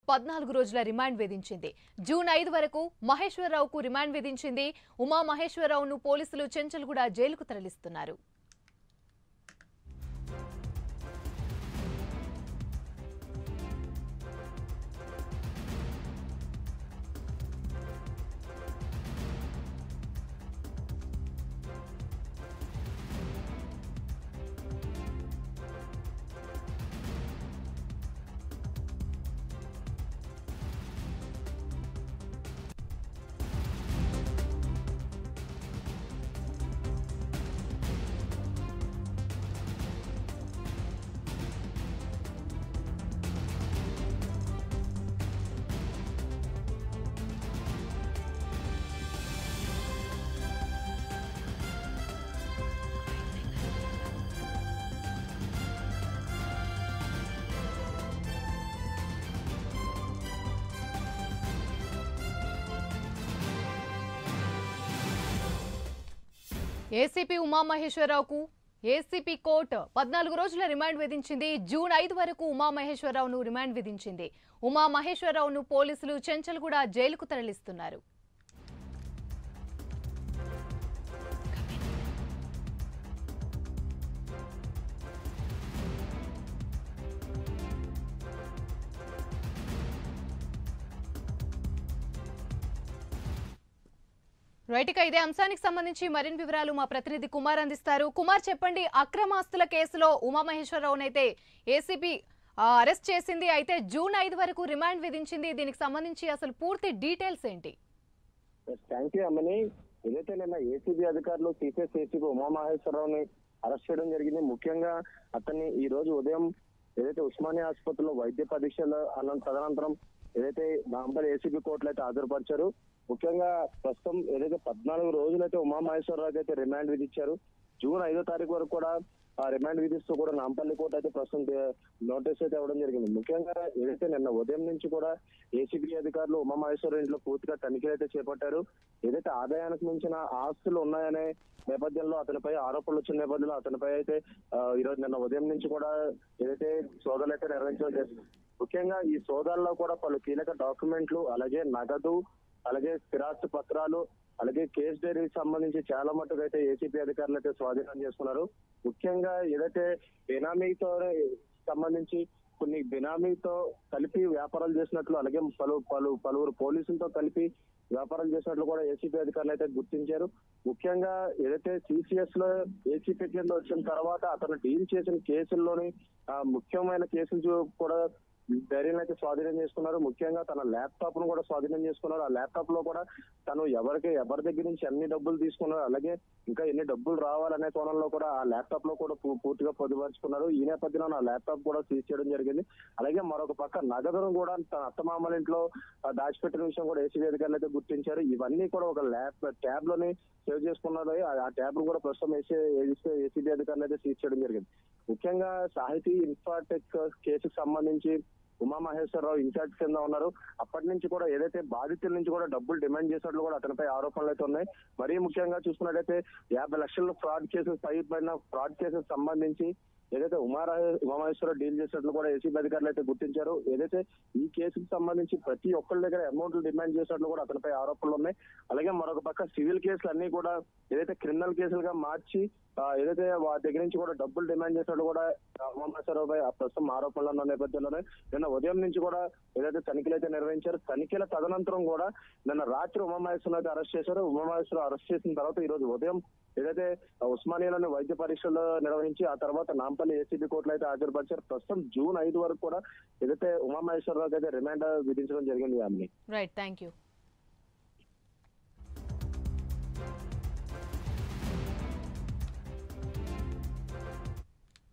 14 రోజుల రిమాండ్ విధించింది. జూన్ 5 వరకు మహేశ్వరరావుకు రిమాండ్ విధించింది. ఉమా మహేశ్వరరావును పోలీసులు చెంచల్గూడ జైలుకు తరలిస్తున్నారు. ఏసీపీ ఉమా మహేశ్వరరావుకు ఏసీపీ కోర్టు 14 రోజుల రిమాండ్ విధించింది. జూన్ 5 వరకు ఉమా మహేశ్వరరావును రిమాండ్ విధించింది. ఉమా మహేశ్వరరావును పోలీసులు చెంచల్గూడ జైలుకు తరలిస్తున్నారు. రైట్, ఇక ఇదే అంశానికి సంబంధించి మరిన్ని వివరాలు మా ప్రతినిధి కుమార్ అందిస్తారు. కుమార్, చెప్పండి, అక్రమాస్తుల కేసులో ఉమామహేశ్వరరావునైతే ఏసీబీ అరెస్ట్ చేసింది. అయితే జూన్ 5 వరకు రిమాండ్ విధించింది. దీనికి సంబంధించి అసలు పూర్తి డీటెయిల్స్ ఏంటి? థ్యాంక్ యూ అమ్మని. ఏదైతే నిన్న ఏసీబీ అధికారులు సిపిఎస్ ఏసీబీ ఉమామహేశ్వరరావుని అరెస్ట్ చేయడం జరిగింది. ముఖ్యంగా అతన్ని ఈ రోజు ఉదయం ఏదైతే ఉస్మానియా ఆసుపత్రిలో వైద్య పరీక్షలు తదనంతరం ఏదైతే నాంపల్లి ఏసీబీ కోర్టులో అయితే హాజరుపరిచారు. ముఖ్యంగా ప్రస్తుతం ఏదైతే 14 రోజులైతే ఉమామహేశ్వరరావుకి అయితే రిమాండ్ విధించారు. జూన్ 5వ తారీఖు వరకు కూడా రిమాండ్ విధిస్తూ కూడా నాంపల్లి కోర్టు అయితే ప్రస్తుతం నోటీస్ అయితే ఇవ్వడం జరిగింది. ముఖ్యంగా ఏదైతే నిన్న ఉదయం నుంచి కూడా ఏసీబీ అధికారులు ఉమామహేశ్వరరావు ఇంట్లో పూర్తిగా తనిఖీలు అయితే చేపట్టారు. ఏదైతే ఆదాయానికి మించిన ఆస్తులు ఉన్నాయనే నేపథ్యంలో అతనిపై ఆరోపణలు వచ్చిన నేపథ్యంలో అతనిపై అయితే ఈరోజు నిన్న ఉదయం నుంచి కూడా ఏదైతే సోదాలు అయితే నిర్వహించడం జరిగింది. ముఖ్యంగా ఈ సోదాల్లో కూడా పలు కీలక డాక్యుమెంట్లు, అలాగే నగదు, అలాగే స్థిరాస్తి పత్రాలు, అలాగే కేసు డైరీకి సంబంధించి చాలా మట్టుకు అయితే ఏసీపీ అధికారులు అయితే స్వాధీనం చేసుకున్నారు. ముఖ్యంగా ఏదైతే బెనామీతో సంబంధించి కొన్ని బెనామీతో కలిపి వ్యాపారాలు చేసినట్లు, అలాగే పలువురు పోలీసులతో కలిపి వ్యాపారాలు చేసినట్లు కూడా ఏసీపీ అధికారులు అయితే గుర్తించారు. ముఖ్యంగా ఏదైతే సిసిఎస్ లో ఏసీపీ కింద వచ్చిన తర్వాత అతను డీల్ చేసిన కేసుల్లోని ముఖ్యమైన కేసులు కూడా ధైర్యం అయితే స్వాధీనం చేసుకున్నారు. ముఖ్యంగా తన ల్యాప్టాప్ ను కూడా స్వాధీనం చేసుకున్నారు. ఆ ల్యాప్టాప్ లో కూడా తను ఎవరి దగ్గర నుంచి ఎన్ని డబ్బులు తీసుకున్నారు, అలాగే ఇంకా ఎన్ని డబ్బులు రావాలనే కోణంలో కూడా ఆ ల్యాప్టాప్ లో కూడా పూర్తిగా పొందుపరుచుకున్నారు. ఈ నేపథ్యంలో ఆ ల్యాప్టాప్ కూడా సీజ్ చేయడం జరిగింది. అలాగే మరొక పక్క నగదును కూడా తన అత్తమామల ఇంట్లో దాచిపెట్టిన విషయం కూడా ఏసీబీ అధికారులు అయితే గుర్తించారు. ఇవన్నీ కూడా ఒక ట్యాబ్ లోని సేవ్ చేసుకున్నారు. ఆ ట్యాబ్ ను కూడా ప్రస్తుతం ఏసీబీ అధికారులు అయితే సీజ్ చేయడం జరిగింది. ముఖ్యంగా సాహితీ ఇన్ఫాటెక్ కేసుకు సంబంధించి ఉమామహేశ్వరరావు ఇన్ఛార్జ్ కింద ఉన్నారు. అప్పటి నుంచి కూడా ఏదైతే బాధితుల నుంచి కూడా డబ్బులు డిమాండ్ చేసినట్లు కూడా అతనిపై ఆరోపణలు అయితే ఉన్నాయి. మరీ ముఖ్యంగా చూసుకున్నట్టయితే 50 లక్షల ఫ్రాడ్ కేసుకు సంబంధించి ఏదైతే ఉమామహేశ్వరరావు డీల్ చేసినట్లు కూడా ఏసీబీ అధికారులు అయితే గుర్తించారు. ఏదైతే ఈ కేసుకు సంబంధించి ప్రతి ఒక్కరి దగ్గర అమౌంట్లు డిమాండ్ చేసినట్లు కూడా అతనిపై ఆరోపణలు ఉన్నాయి. అలాగే మరొక పక్క సివిల్ కేసులు అన్ని కూడా ఏదైతే క్రిమినల్ కేసులుగా మార్చి ఏదైతే వారి దగ్గర నుంచి కూడా డబ్బులు డిమాండ్ చేసినట్టు కూడా ఉమామహేశ్వరరావుపై ప్రస్తుతం ఆరోపణలు ఉన్న నేపథ్యంలోనే నిన్న ఉదయం నుంచి కూడా ఏదైతే తనిఖీలు అయితే నిర్వహించారు. తనిఖీల తదనంతరం కూడా నిన్న రాత్రి ఉమామహేశ్వరరావు అయితే అరెస్ట్ చేశారు. ఉమామహేశ్వరరావు అరెస్ట్ చేసిన తర్వాత ఈ రోజు ఉదయం ఏదైతే ఉస్మానియాలోని వైద్య పరీక్షలు నిర్వహించి ఆ తర్వాత నాంపల్లి ఏసీబీ కోర్టులో అయితే హాజరుపరిచారు. ప్రస్తుతం జూన్ 5 వరకు కూడా ఏదైతే ఉమామహేశ్వరరావుకి అయితే రిమాండ్ విధించడం జరిగింది. Right, thank you.